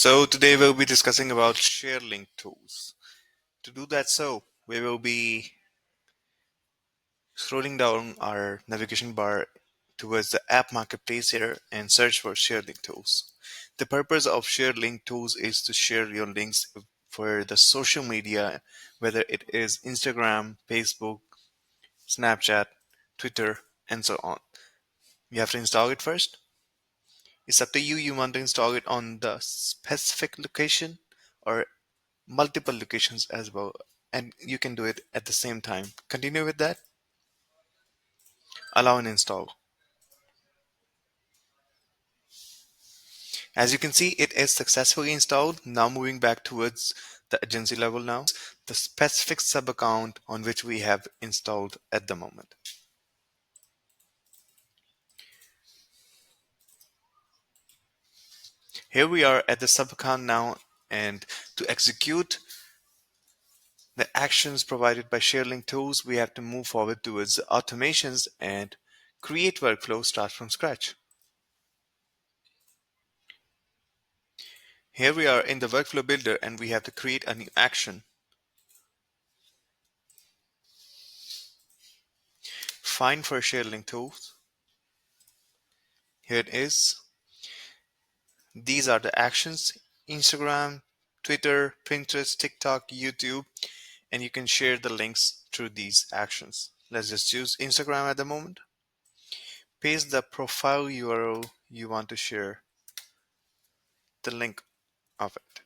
So today we'll be discussing about share link tools. To do that, we will be scrolling down our navigation bar towards the app marketplace here and search for share link tools. The purpose of share link tools is to share your links for the social media, whether it is Instagram, Facebook, Snapchat, Twitter, and so on. You have to install it first. It's up to you. You want to install it on the specific location or multiple locations as well, and you can do it at the same time. Continue with that. Allow and install. As you can see, it is successfully installed. Now moving back towards the agency level now, the specific sub account on which we have installed at the moment. Here we are at the sub account now, and to execute the actions provided by ShareLink tools, we have to move forward towards automations and create workflow start from scratch. Here we are in the workflow builder and we have to create a new action. Find for ShareLink tools. Here it is. These are the actions: Instagram, Twitter, Pinterest, TikTok, YouTube, and you can share the links through these actions. Let's just choose Instagram at the moment. Paste the profile URL you want to share the link of it.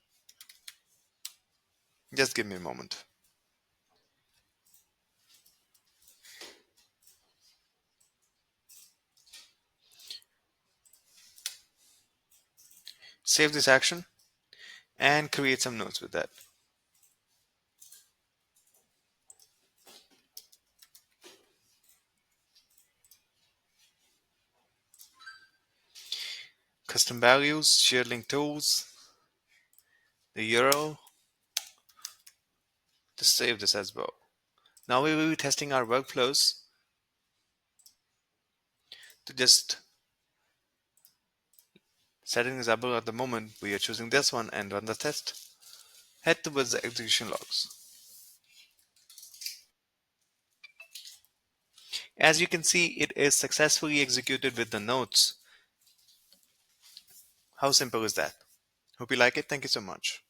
Just give me a moment. Save this action and create some notes with that. Custom values, share link tools, the URL. Just save this as well. Now we will be testing our workflows to just setting example at the moment. We are choosing this one and run the test. Head towards the execution logs. As you can see, it is successfully executed with the notes. How simple is that? Hope you like it. Thank you so much.